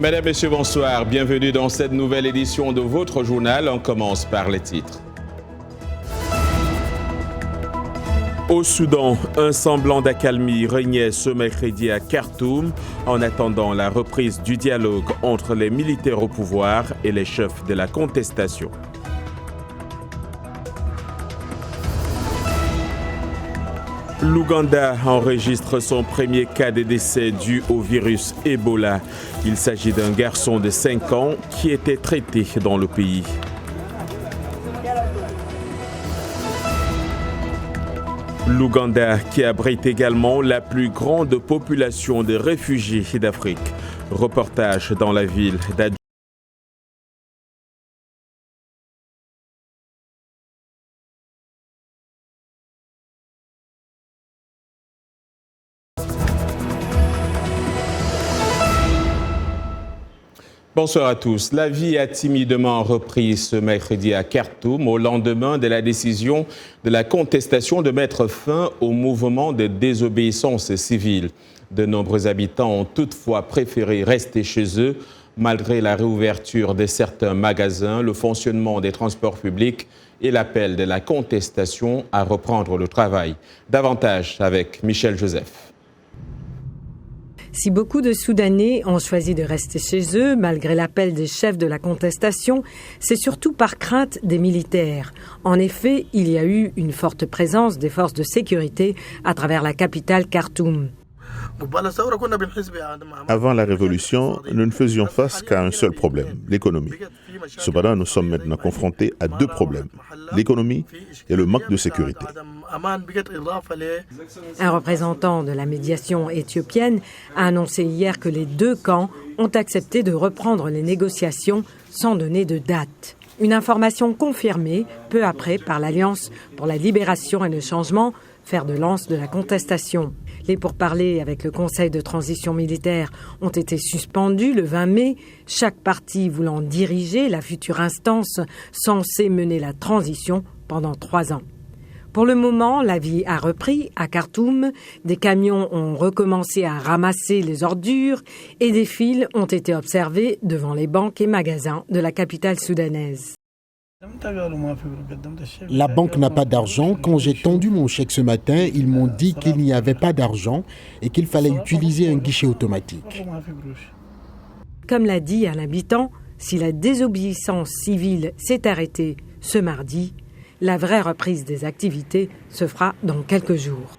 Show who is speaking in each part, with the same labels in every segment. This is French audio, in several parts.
Speaker 1: Mesdames, Messieurs, bonsoir. Bienvenue dans cette nouvelle édition de votre journal. On commence par les titres. Au Soudan, un semblant d'accalmie régnait ce mercredi à Khartoum en attendant la reprise du dialogue entre les militaires au pouvoir et les chefs de la contestation. L'Ouganda enregistre son premier cas de décès dû au virus Ebola. Il s'agit d'un garçon de 5 ans qui était traité dans le pays. L'Ouganda qui abrite également la plus grande population de réfugiés d'Afrique. Reportage dans la ville d'Adjou. Bonsoir à tous. La vie a timidement repris ce mercredi à Khartoum au lendemain de la décision de la contestation de mettre fin au mouvement de désobéissance civile. De nombreux habitants ont toutefois préféré rester chez eux malgré la réouverture de certains magasins, le fonctionnement des transports publics et l'appel de la contestation à reprendre le travail. Davantage avec Michel Joseph.
Speaker 2: Si beaucoup de Soudanais ont choisi de rester chez eux, malgré l'appel des chefs de la contestation, c'est surtout par crainte des militaires. En effet, il y a eu une forte présence des forces de sécurité à travers la capitale Khartoum.
Speaker 3: Avant la révolution, nous ne faisions face qu'à un seul problème, l'économie. Cependant, nous sommes maintenant confrontés à deux problèmes, l'économie et le manque de sécurité.
Speaker 2: Un représentant de la médiation éthiopienne a annoncé hier que les deux camps ont accepté de reprendre les négociations sans donner de date. Une information confirmée peu après par l'Alliance pour la libération et le changement, fer de lance de la contestation. Les pourparlers avec le Conseil de transition militaire ont été suspendus le 20 mai, chaque parti voulant diriger la future instance censée mener la transition pendant 3 ans. Pour le moment, la vie a repris à Khartoum, des camions ont recommencé à ramasser les ordures et des files ont été observées devant les banques et magasins de la capitale soudanaise.
Speaker 4: La banque n'a pas d'argent. Quand j'ai tendu mon chèque ce matin, ils m'ont dit qu'il n'y avait pas d'argent et qu'il fallait utiliser un guichet automatique.
Speaker 2: Comme l'a dit un habitant, si la désobéissance civile s'est arrêtée ce mardi, la vraie reprise des activités se fera dans quelques jours.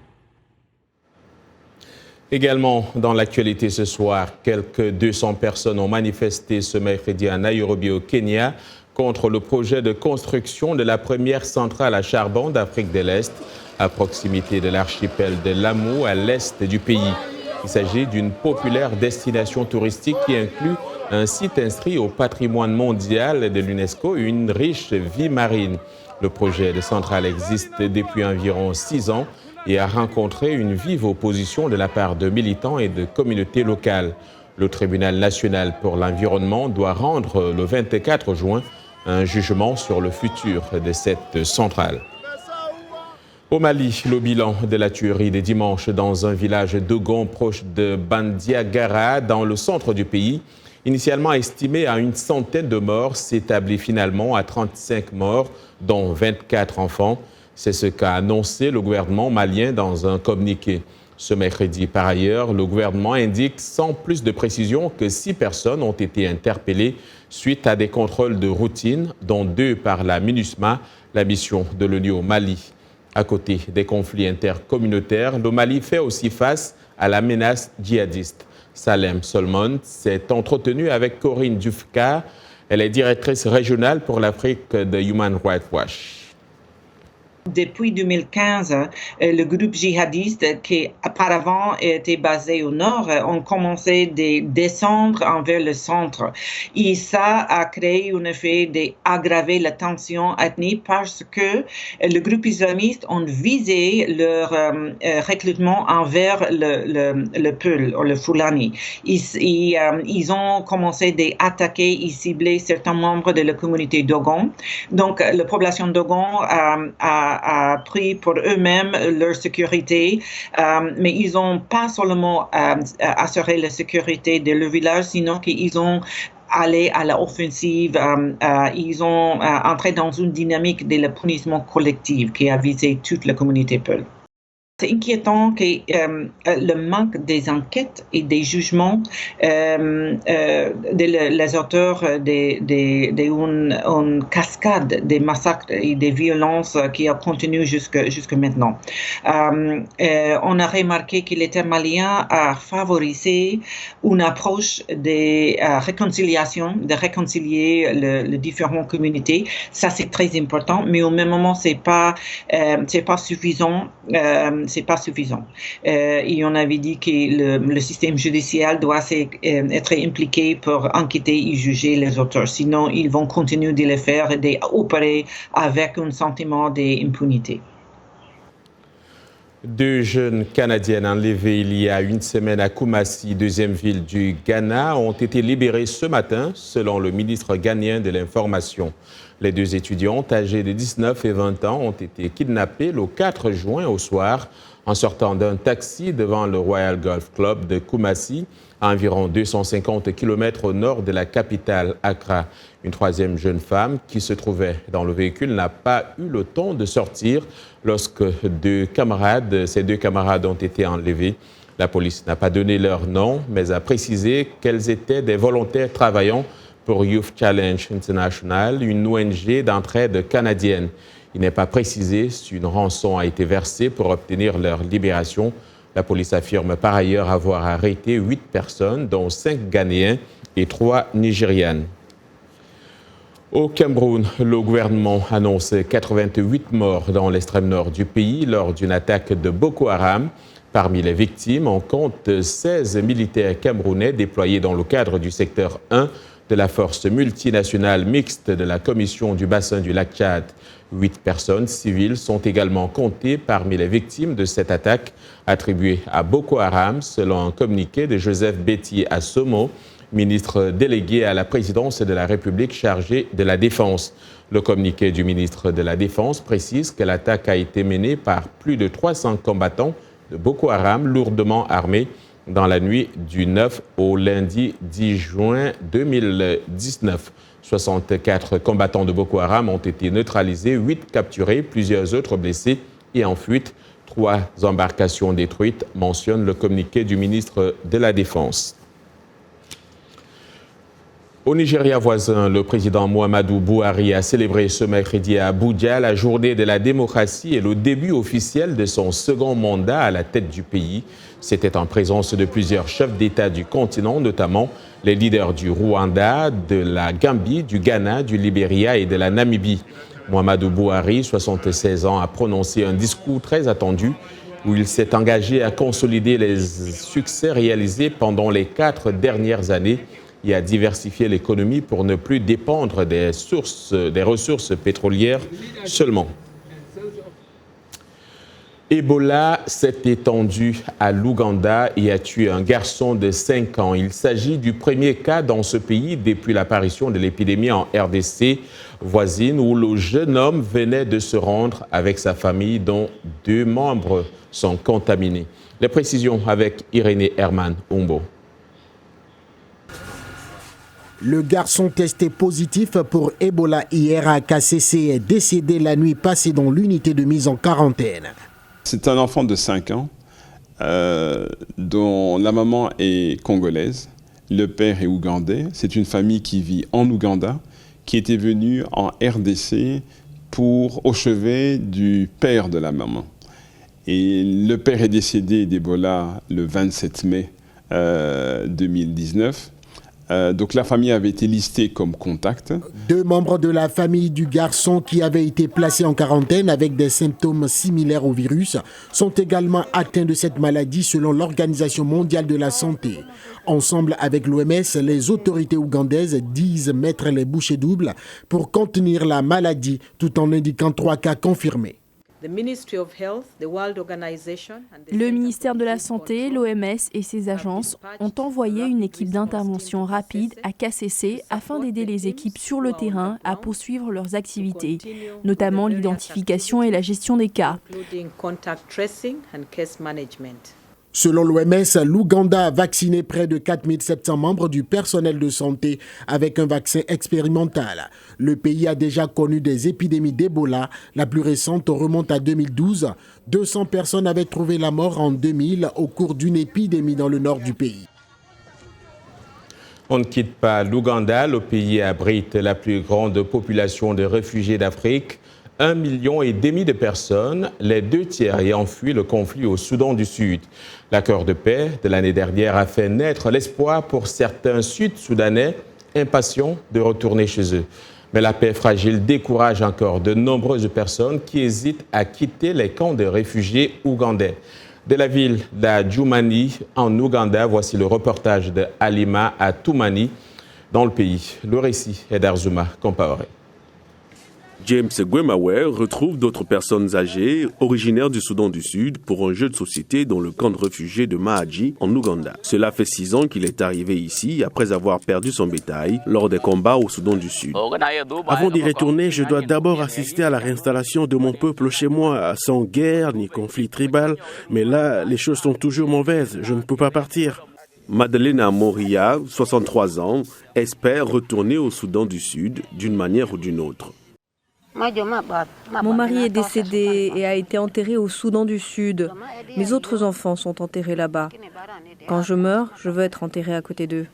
Speaker 1: Également dans l'actualité ce soir, quelques 200 personnes ont manifesté ce mercredi à Nairobi au Kenya contre le projet de construction de la première centrale à charbon d'Afrique de l'Est, à proximité de l'archipel de Lamu, à l'est du pays. Il s'agit d'une populaire destination touristique qui inclut un site inscrit au patrimoine mondial de l'UNESCO et une riche vie marine. Le projet de centrale existe depuis environ 6 ans et a rencontré une vive opposition de la part de militants et de communautés locales. Le tribunal national pour l'environnement doit rendre le 24 juin un jugement sur le futur de cette centrale. Au Mali, le bilan de la tuerie de dimanche dans un village d'Ogon proche de Bandiagara, dans le centre du pays, initialement estimé à une centaine de morts, s'établit finalement à 35 morts, dont 24 enfants. C'est ce qu'a annoncé le gouvernement malien dans un communiqué. Ce mercredi, par ailleurs, le gouvernement indique sans plus de précision que 6 personnes ont été interpellées suite à des contrôles de routine, dont 2 par la MINUSMA, la mission de l'ONU au Mali. À côté des conflits intercommunautaires, le Mali fait aussi face à la menace djihadiste. Salem Solomon s'est entretenu avec Corinne Dufka. Elle est directrice régionale pour l'Afrique de Human Rights Watch.
Speaker 5: Depuis 2015, le groupe djihadiste qui auparavant était basé au nord ont commencé de descendre envers le centre. Et ça a créé un effet d'aggraver la tension ethnique parce que le groupe islamiste ont visé leur recrutement envers le Peul ou le Fulani. Ils ont commencé d'attaquer et cibler certains membres de la communauté Dogon. Donc, la population Dogon a a pris pour eux-mêmes leur sécurité, mais ils n'ont pas seulement assuré la sécurité de leur village, sinon qu'ils ont allé à l'offensive, ils ont entré dans une dynamique de la punissement collectif qui a visé toute la communauté Peul. C'est inquiétant que le manque des enquêtes et des jugements des auteurs d'une cascade des massacres et des violences qui a continué jusque maintenant. On a remarqué que l'État malien a favorisé une approche de réconciliation, de réconcilier les différentes communautés. Ça, c'est très important, mais au même moment, c'est pas suffisant. C'est pas suffisant. Et on avait dit que le système judiciaire doit être impliqué pour enquêter et juger les auteurs. Sinon, ils vont continuer de le faire et d'opérer avec un sentiment d'impunité.
Speaker 1: 2 jeunes Canadiennes enlevées il y a une semaine à Kumasi, deuxième ville du Ghana, ont été libérées ce matin, selon le ministre ghanéen de l'Information. Les 2 étudiantes âgées de 19 et 20 ans ont été kidnappées le 4 juin au soir en sortant d'un taxi devant le Royal Golf Club de Kumasi, à environ 250 km au nord de la capitale Accra. Une 3e jeune femme qui se trouvait dans le véhicule n'a pas eu le temps de sortir lorsque ses 2 camarades ont été enlevés. La police n'a pas donné leur nom, mais a précisé qu'elles étaient des volontaires travaillant pour Youth Challenge International, une ONG d'entraide canadienne. Il n'est pas précisé si une rançon a été versée pour obtenir leur libération. La police affirme par ailleurs avoir arrêté 8 personnes, dont 5 Ghanéens et 3 Nigérianes. Au Cameroun, le gouvernement annonce 88 morts dans l'extrême nord du pays lors d'une attaque de Boko Haram. Parmi les victimes, on compte 16 militaires camerounais déployés dans le cadre du secteur 1 de la force multinationale mixte de la Commission du bassin du lac Tchad. 8 personnes civiles sont également comptées parmi les victimes de cette attaque attribuée à Boko Haram, selon un communiqué de Joseph Betty Assomo, ministre délégué à la présidence de la République chargé de la Défense. Le communiqué du ministre de la Défense précise que l'attaque a été menée par plus de 300 combattants de Boko Haram lourdement armés dans la nuit du 9 au lundi 10 juin 2019. 64 combattants de Boko Haram ont été neutralisés, 8 capturés, plusieurs autres blessés et en fuite. 3 embarcations détruites, mentionne le communiqué du ministre de la Défense. Au Nigeria voisin, le président Muhammadu Buhari a célébré ce mercredi à Abuja la journée de la démocratie et le début officiel de son second mandat à la tête du pays. C'était en présence de plusieurs chefs d'État du continent, notamment les leaders du Rwanda, de la Gambie, du Ghana, du Libéria et de la Namibie. Muhammadu Buhari, 76 ans, a prononcé un discours très attendu où il s'est engagé à consolider les succès réalisés pendant les 4 dernières années et à diversifier l'économie pour ne plus dépendre des ressources pétrolières seulement. Ebola s'est étendu à l'Ouganda et a tué un garçon de 5 ans. Il s'agit du premier cas dans ce pays depuis l'apparition de l'épidémie en RDC voisine où le jeune homme venait de se rendre avec sa famille dont 2 membres sont contaminés. Les précisions avec Irénée Herman Umbo.
Speaker 4: Le garçon testé positif pour Ebola hier à KCC est décédé la nuit passée dans l'unité de mise en quarantaine.
Speaker 6: C'est un enfant de 5 ans dont la maman est congolaise, le père est ougandais. C'est une famille qui vit en Ouganda, qui était venue en RDC au chevet du père de la maman. Et le père est décédé d'Ebola le 27 mai 2019. Donc la famille avait été listée comme contact.
Speaker 4: 2 membres de la famille du garçon qui avaient été placés en quarantaine avec des symptômes similaires au virus sont également atteints de cette maladie selon l'Organisation mondiale de la santé. Ensemble avec l'OMS, les autorités ougandaises disent mettre les bouchées doubles pour contenir la maladie tout en indiquant 3 cas confirmés.
Speaker 7: Le ministère de la Santé, l'OMS et ses agences ont envoyé une équipe d'intervention rapide à KCC afin d'aider les équipes sur le terrain à poursuivre leurs activités, notamment l'identification et la gestion des cas.
Speaker 4: Selon l'OMS, l'Ouganda a vacciné près de 4700 membres du personnel de santé avec un vaccin expérimental. Le pays a déjà connu des épidémies d'Ebola. La plus récente remonte à 2012. 200 personnes avaient trouvé la mort en 2000 au cours d'une épidémie dans le nord du pays.
Speaker 1: On ne quitte pas l'Ouganda. Le pays abrite la plus grande population de réfugiés d'Afrique. 1,5 million de personnes, les 2/3 ayant fui le conflit au Soudan du Sud. L'accord de paix de l'année dernière a fait naître l'espoir pour certains Sud-Soudanais impatients de retourner chez eux. Mais la paix fragile décourage encore de nombreuses personnes qui hésitent à quitter les camps de réfugiés ougandais. De la ville d'Adjumani, en Ouganda, voici le reportage de Halima à Toumani, dans le pays. Le récit est d'Arzuma Compaoré.
Speaker 8: James Gwemawer retrouve d'autres personnes âgées, originaires du Soudan du Sud, pour un jeu de société dans le camp de réfugiés de Mahaji, en Ouganda. Cela fait 6 ans qu'il est arrivé ici, après avoir perdu son bétail lors des combats au Soudan du Sud.
Speaker 9: Avant d'y retourner, je dois d'abord assister à la réinstallation de mon peuple chez moi, sans guerre ni conflit tribal. Mais là, les choses sont toujours mauvaises, je ne peux pas partir.
Speaker 8: Madeleine Moria, 63 ans, espère retourner au Soudan du Sud d'une manière ou d'une autre.
Speaker 10: Mon mari est décédé et a été enterré au Soudan du Sud. Mes autres enfants sont enterrés là-bas. Quand je meurs, je veux être enterré à côté d'eux.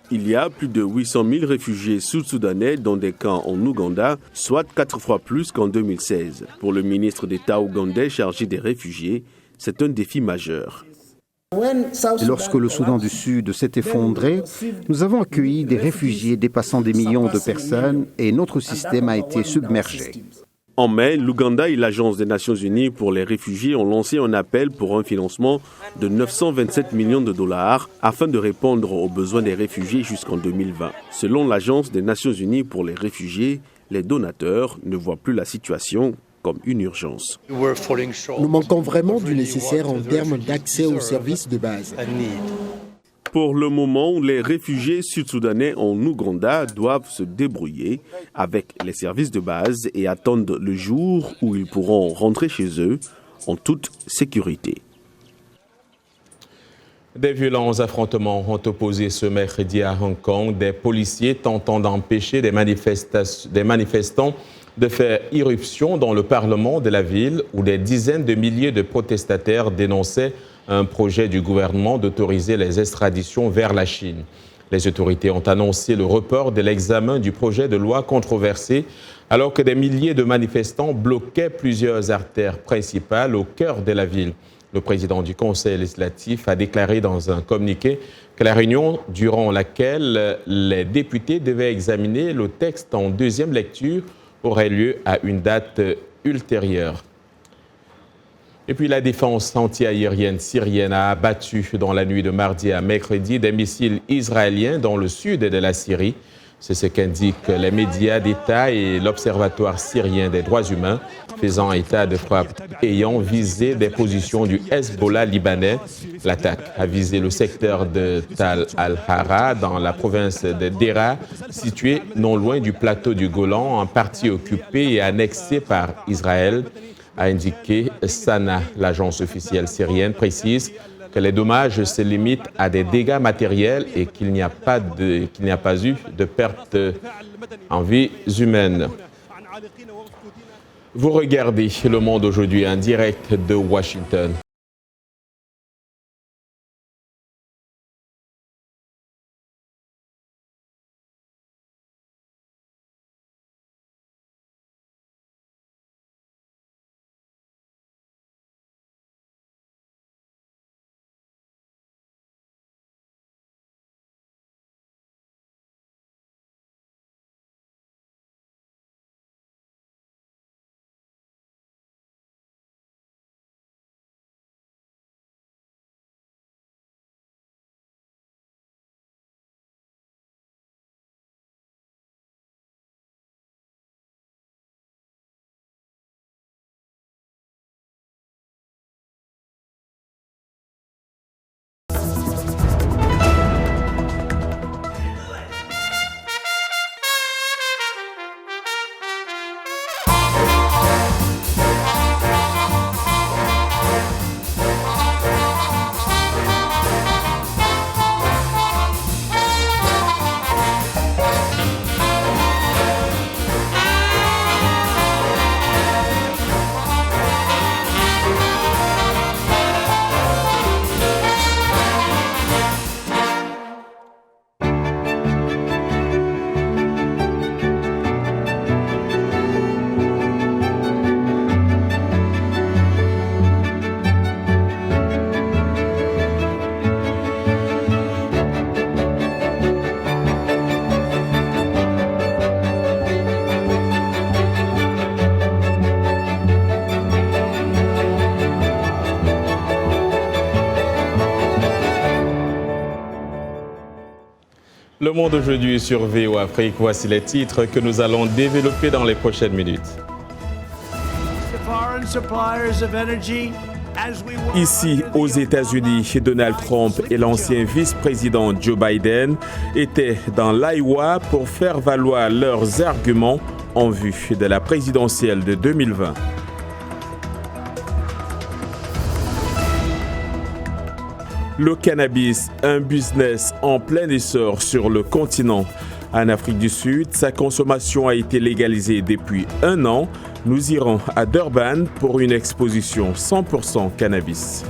Speaker 8: Il y a plus de 800 000 réfugiés sud-soudanais dans des camps en Ouganda, soit 4 fois plus qu'en 2016. Pour le ministre d'État ougandais chargé des réfugiés, c'est un défi majeur.
Speaker 11: Et lorsque le Soudan du Sud s'est effondré, nous avons accueilli des réfugiés dépassant des millions de personnes et notre système a été submergé.
Speaker 8: En mai, l'Ouganda et l'Agence des Nations Unies pour les réfugiés ont lancé un appel pour un financement de 927 millions de dollars afin de répondre aux besoins des réfugiés jusqu'en 2020. Selon l'Agence des Nations Unies pour les réfugiés, les donateurs ne voient plus la situation comme une urgence.
Speaker 4: Nous manquons vraiment du nécessaire en termes d'accès aux services de base.
Speaker 8: Pour le moment, les réfugiés sud-soudanais en Ouganda doivent se débrouiller avec les services de base et attendent le jour où ils pourront rentrer chez eux en toute sécurité.
Speaker 1: Des violents affrontements ont opposé ce mercredi à Hong Kong des policiers tentant d'empêcher des manifestants de faire irruption dans le Parlement de la ville où des dizaines de milliers de protestataires dénonçaient un projet du gouvernement d'autoriser les extraditions vers la Chine. Les autorités ont annoncé le report de l'examen du projet de loi controversé alors que des milliers de manifestants bloquaient plusieurs artères principales au cœur de la ville. Le président du Conseil législatif a déclaré dans un communiqué que la réunion durant laquelle les députés devaient examiner le texte en deuxième lecture aurait lieu à une date ultérieure. Et puis la défense antiaérienne syrienne a abattu dans la nuit de mardi à mercredi des missiles israéliens dans le sud de la Syrie. C'est ce qu'indiquent les médias d'État et l'Observatoire syrien des droits humains, faisant état de frappes ayant visé des positions du Hezbollah libanais. L'attaque a visé le secteur de Tal al-Hara dans la province de Dera, situé non loin du plateau du Golan, en partie occupé et annexé par Israël, a indiqué Sana. L'agence officielle syrienne précise que les dommages se limitent à des dégâts matériels et qu'il n'y a pas eu de pertes en vies humaines. Vous regardez Le Monde aujourd'hui en direct de Washington. Le monde aujourd'hui sur VOA Afrique. Voici les titres que nous allons développer dans les prochaines minutes. Ici, aux États-Unis, Donald Trump et l'ancien vice-président Joe Biden étaient dans l'Iowa pour faire valoir leurs arguments en vue de la présidentielle de 2020. Le cannabis, un business en plein essor sur le continent. En Afrique du Sud, sa consommation a été légalisée depuis 1 an. Nous irons à Durban pour une exposition 100% cannabis.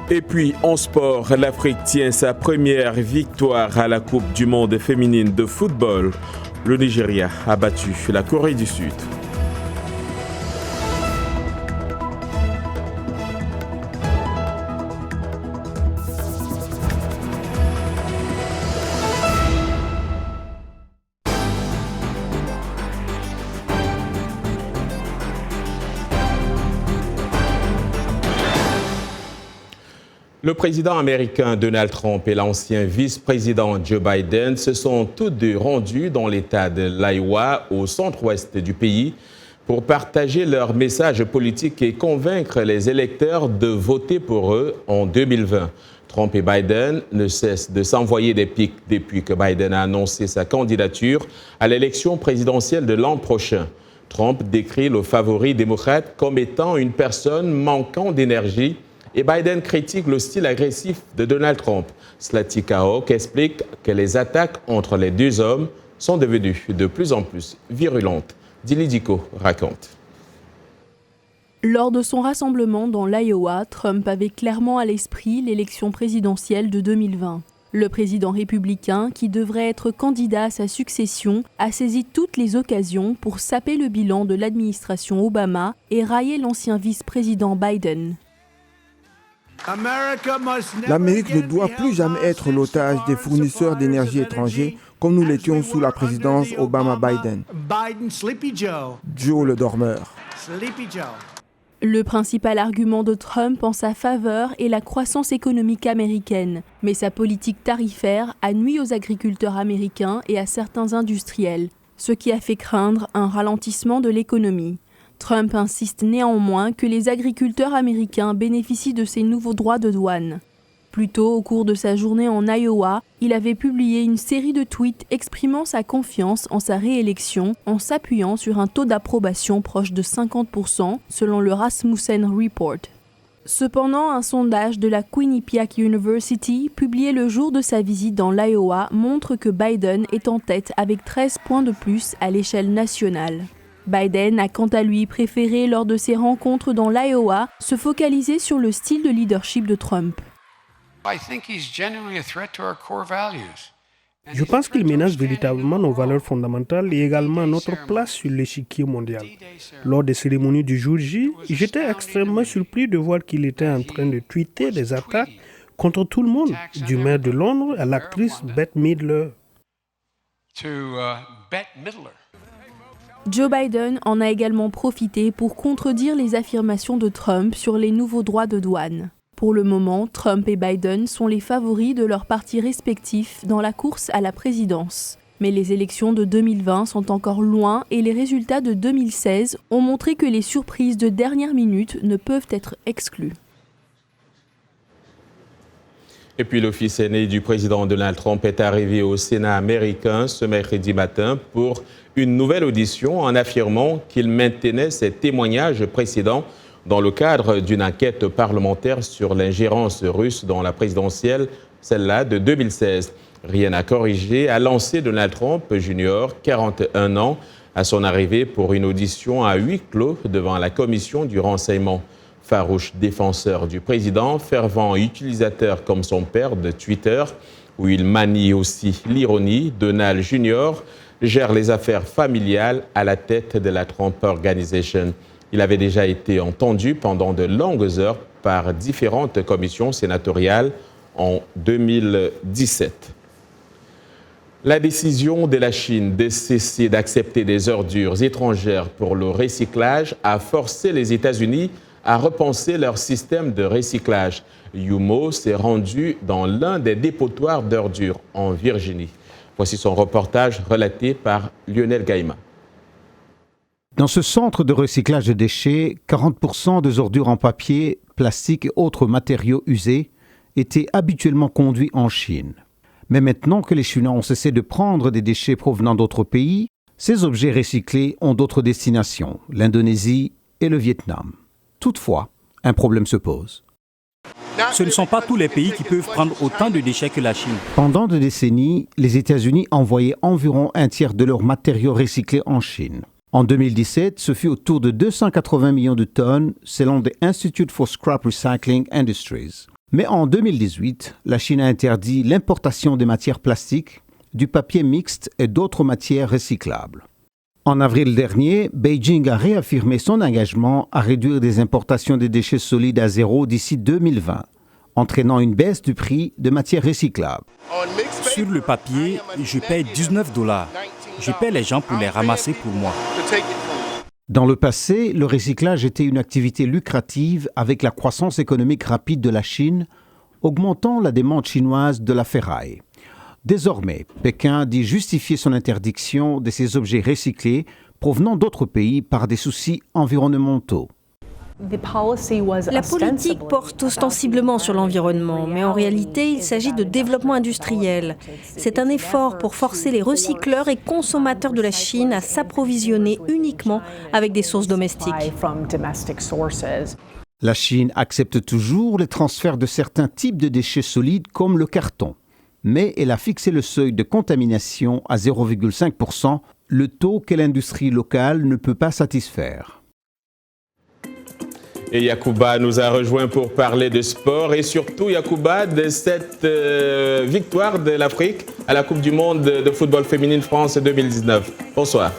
Speaker 1: Et puis, en sport, l'Afrique tient sa première victoire à la Coupe du monde féminine de football. Le Nigeria a battu la Corée du Sud. Le président américain Donald Trump et l'ancien vice-président Joe Biden se sont tous deux rendus dans l'État de l'Iowa, au centre-ouest du pays, pour partager leur message politique et convaincre les électeurs de voter pour eux en 2020. Trump et Biden ne cessent de s'envoyer des pics depuis que Biden a annoncé sa candidature à l'élection présidentielle de l'an prochain. Trump décrit le favori démocrate comme étant une personne manquant d'énergie et Biden critique le style agressif de Donald Trump. Zlatica Hawk explique que les attaques entre les deux hommes sont devenues de plus en plus virulentes. Dili Diko raconte.
Speaker 7: Lors de son rassemblement dans l'Iowa, Trump avait clairement à l'esprit l'élection présidentielle de 2020. Le président républicain, qui devrait être candidat à sa succession, a saisi toutes les occasions pour saper le bilan de l'administration Obama et railler l'ancien vice-président Biden.
Speaker 12: L'Amérique ne doit plus jamais être l'otage des fournisseurs d'énergie étrangers comme nous l'étions sous la présidence Obama-Biden. Joe le dormeur.
Speaker 7: Le principal argument de Trump en sa faveur est la croissance économique américaine, mais sa politique tarifaire a nui aux agriculteurs américains et à certains industriels, ce qui a fait craindre un ralentissement de l'économie. Trump insiste néanmoins que les agriculteurs américains bénéficient de ces nouveaux droits de douane. Plus tôt, au cours de sa journée en Iowa, il avait publié une série de tweets exprimant sa confiance en sa réélection en s'appuyant sur un taux d'approbation proche de 50% selon le Rasmussen Report. Cependant, un sondage de la Quinnipiac University, publié le jour de sa visite dans l'Iowa, montre que Biden est en tête avec 13 points de plus à l'échelle nationale. Biden a quant à lui préféré, lors de ses rencontres dans l'Iowa, se focaliser sur le style de leadership de Trump.
Speaker 9: Je pense qu'il menace véritablement nos valeurs fondamentales et également notre place sur l'échiquier mondial. Lors des cérémonies du jour J, j'étais extrêmement surpris de voir qu'il était en train de tweeter des attaques contre tout le monde, du maire de Londres à l'actrice Bette Midler.
Speaker 7: Joe Biden en a également profité pour contredire les affirmations de Trump sur les nouveaux droits de douane. Pour le moment, Trump et Biden sont les favoris de leurs partis respectifs dans la course à la présidence. Mais les élections de 2020 sont encore loin et les résultats de 2016 ont montré que les surprises de dernière minute ne peuvent être exclues.
Speaker 1: Et puis le fils aîné du président Donald Trump est arrivé au Sénat américain ce mercredi matin pour une nouvelle audition en affirmant qu'il maintenait ses témoignages précédents dans le cadre d'une enquête parlementaire sur l'ingérence russe dans la présidentielle, celle-là de 2016. Rien à corriger, a lancé Donald Trump Jr., 41 ans, à son arrivée pour une audition à huis clos devant la commission du renseignement. Farouche défenseur du président, fervent utilisateur comme son père de Twitter, où il manie aussi l'ironie, Donald Jr. gère les affaires familiales à la tête de la Trump Organization. Il avait déjà été entendu pendant de longues heures par différentes commissions sénatoriales en 2017. La décision de la Chine de cesser d'accepter des ordures étrangères pour le recyclage a forcé les États-Unis à repenser leur système de recyclage. Yumo s'est rendu dans l'un des dépotoirs d'ordures en Virginie. Voici son reportage relaté par Lionel Gaïma.
Speaker 13: Dans ce centre de recyclage de déchets, 40% des ordures en papier, plastique et autres matériaux usés étaient habituellement conduits en Chine. Mais maintenant que les Chinois ont cessé de prendre des déchets provenant d'autres pays, ces objets recyclés ont d'autres destinations, l'Indonésie et le Vietnam. Toutefois, un problème se pose.
Speaker 14: Ce ne sont pas tous les pays qui peuvent prendre autant de déchets que la Chine.
Speaker 13: Pendant des décennies, les États-Unis envoyaient environ un tiers de leurs matériaux recyclés en Chine. En 2017, ce fut autour de 280 millions de tonnes, selon the Institute for Scrap Recycling Industries. Mais en 2018, la Chine a interdit l'importation des matières plastiques, du papier mixte et d'autres matières recyclables. En avril dernier, Beijing a réaffirmé son engagement à réduire des importations de déchets solides à zéro d'ici 2020, entraînant une baisse du prix de matières recyclables.
Speaker 14: Sur le papier, je paie $19. Je paie les gens pour les ramasser pour moi.
Speaker 13: Dans le passé, le recyclage était une activité lucrative avec la croissance économique rapide de la Chine, augmentant la demande chinoise de la ferraille. Désormais, Pékin dit justifier son interdiction de ces objets recyclés provenant d'autres pays par des soucis environnementaux.
Speaker 10: La politique porte ostensiblement sur l'environnement, mais en réalité, il s'agit de développement industriel. C'est un effort pour forcer les recycleurs et consommateurs de la Chine à s'approvisionner uniquement avec des sources domestiques.
Speaker 13: La Chine accepte toujours les transferts de certains types de déchets solides comme le carton. Mais elle a fixé le seuil de contamination à 0,5%, le taux que l'industrie locale ne peut pas satisfaire.
Speaker 1: Et Yacouba nous a rejoint pour parler de sport et surtout, Yacouba, de cette victoire de l'Afrique à la Coupe du Monde de football féminine France 2019. Bonsoir.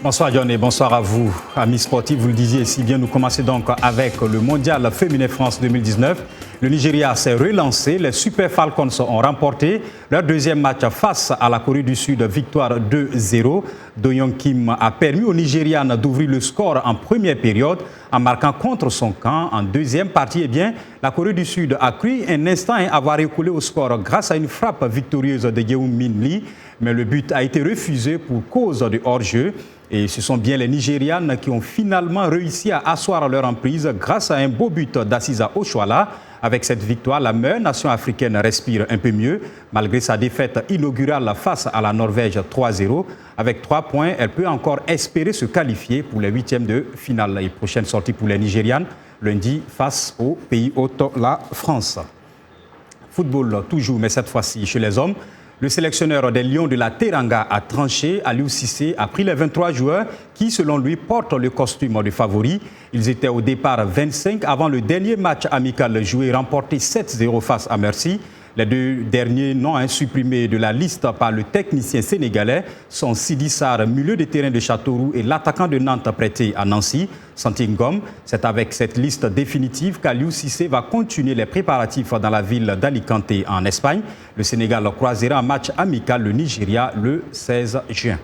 Speaker 14: Bonsoir John et bonsoir à vous, amis sportifs. Vous le disiez si bien, nous commençons donc avec le Mondial féminin France 2019. Le Nigeria s'est relancé, les Super Falcons ont remporté leur deuxième match face à la Corée du Sud, victoire 2-0. Do Young Kim a permis aux Nigérianes d'ouvrir le score en première période en marquant contre son camp. En deuxième partie, eh bien, la Corée du Sud a cru un instant avoir écoulé au score grâce à une frappe victorieuse de Yeon-min Lee, mais le but a été refusé pour cause de hors-jeu. Et ce sont bien les Nigérianes qui ont finalement réussi à asseoir leur emprise grâce à un beau but d'Assisa Oshoala. Avec cette victoire, la meilleure nation africaine respire un peu mieux. Malgré sa défaite inaugurale face à la Norvège 3-0, avec 3 points, elle peut encore espérer se qualifier pour les huitièmes de finale. Et prochaine sortie pour les Nigérianes, lundi face au pays hôte, la France. Football toujours, mais cette fois-ci chez les hommes. Le sélectionneur des Lions de la Teranga a tranché. Aliou Cissé a pris les 23 joueurs qui, selon lui, portent le costume de favori. Ils étaient au départ 25 avant le dernier match amical joué, remporté 7-0 face à Merci. Les deux derniers noms supprimés de la liste par le technicien sénégalais sont Sidi Sarr, milieu de terrain de Châteauroux, et l'attaquant de Nantes prêté à Nancy, Santi Ngom. C'est avec cette liste définitive qu'Aliou Cissé va continuer les préparatifs dans la ville d'Alicante en Espagne. Le Sénégal croisera un match amical le Nigeria le 16 juin.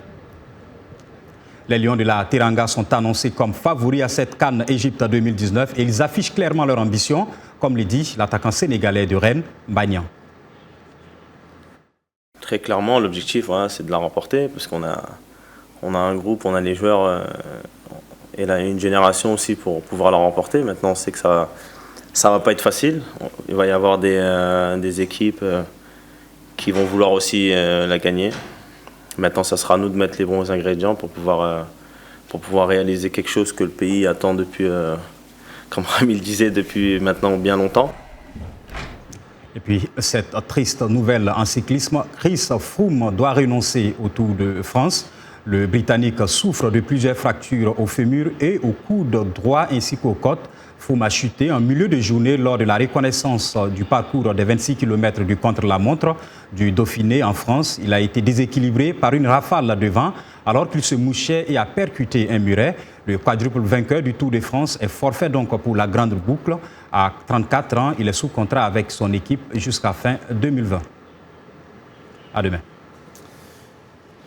Speaker 14: Les Lions de la Teranga sont annoncés comme favoris à cette CAN Égypte 2019 et ils affichent clairement leur ambition, comme le dit l'attaquant sénégalais de Rennes, Mbagnan.
Speaker 15: Très clairement, l'objectif, c'est de la remporter parce qu'on a un groupe, on a les joueurs et là, une génération aussi pour pouvoir la remporter. Maintenant, on sait que ça va pas être facile. Il va y avoir des équipes qui vont vouloir aussi la gagner. Maintenant, ça sera à nous de mettre les bons ingrédients pour pouvoir réaliser quelque chose que le pays attend depuis, comme Rami le disait, depuis maintenant bien longtemps.
Speaker 14: Et puis, cette triste nouvelle en cyclisme, Chris Froome doit renoncer au Tour de France. Le Britannique souffre de plusieurs fractures au fémur et au coude droit ainsi qu'aux côtes. Froome a chuté en milieu de journée lors de la reconnaissance du parcours des 26 km du contre-la-montre du Dauphiné en France. Il a été déséquilibré par une rafale de vent alors qu'il se mouchait et a percuté un muret. Le quadruple vainqueur du Tour de France est forfait donc pour la grande boucle. À 34 ans, il est sous contrat avec son équipe jusqu'à fin 2020. À demain.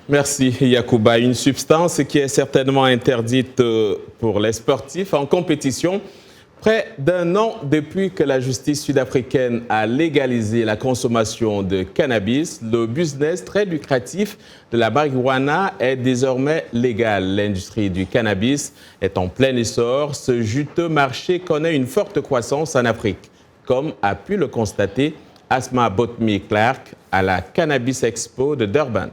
Speaker 1: Merci Yacouba. Une substance qui est certainement interdite pour les sportifs en compétition Près d'un an depuis que la justice sud-africaine a légalisé la consommation de cannabis, le business très lucratif de la marijuana est désormais légal. L'industrie du cannabis est en plein essor. Ce juteux marché connaît une forte croissance en Afrique, comme a pu le constater Asma Botmi-Clark à la Cannabis Expo de Durban.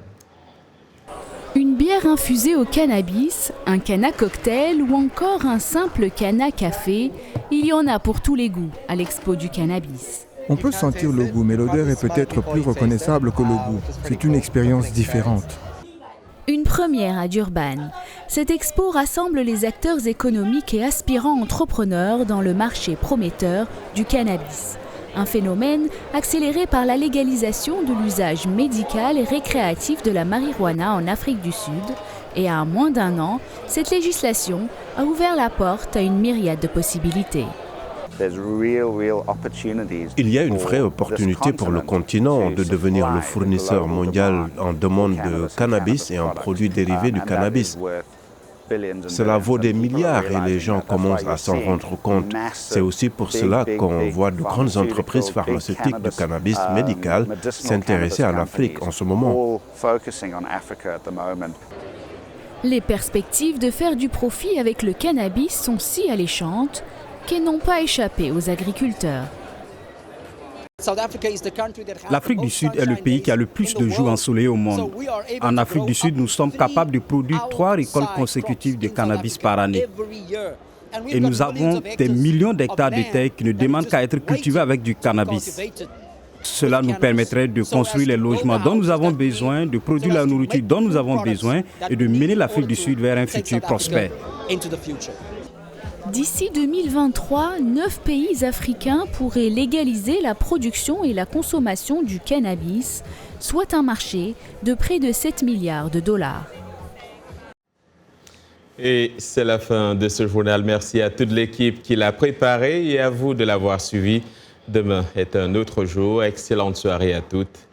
Speaker 16: Une bière infusée au cannabis, un canna cocktail ou encore un simple canna café, il y en a pour tous les goûts à l'expo du cannabis.
Speaker 12: On peut sentir le goût, mais l'odeur est peut-être plus reconnaissable que le goût. C'est une expérience différente.
Speaker 16: Une première à Durban. Cette expo rassemble les acteurs économiques et aspirants entrepreneurs dans le marché prometteur du cannabis. Un phénomène accéléré par la légalisation de l'usage médical et récréatif de la marijuana en Afrique du Sud. Et à moins d'un an, cette législation a ouvert la porte à une myriade de possibilités.
Speaker 17: Il y a une vraie opportunité pour le continent de devenir le fournisseur mondial en demande de cannabis et en produits dérivés du cannabis. Cela vaut des milliards et les gens commencent à s'en rendre compte. C'est aussi pour cela qu'on voit de grandes entreprises pharmaceutiques de cannabis médical s'intéresser à l'Afrique en ce moment.
Speaker 16: Les perspectives de faire du profit avec le cannabis sont si alléchantes qu'elles n'ont pas échappé aux agriculteurs.
Speaker 14: L'Afrique du Sud est le pays qui a le plus de jours ensoleillés au monde. En Afrique du Sud, nous sommes capables de produire 3 récoltes consécutives de cannabis par année. Et nous avons des millions d'hectares de terre qui ne demandent qu'à être cultivés avec du cannabis. Cela nous permettrait de construire les logements dont nous avons besoin, de produire la nourriture dont nous avons besoin et de mener l'Afrique du Sud vers un futur prospère.
Speaker 16: D'ici 2023, 9 pays africains pourraient légaliser la production et la consommation du cannabis, soit un marché de près de 7 milliards de dollars.
Speaker 1: Et c'est la fin de ce journal. Merci à toute l'équipe qui l'a préparé et à vous de l'avoir suivi. Demain est un autre jour. Excellente soirée à toutes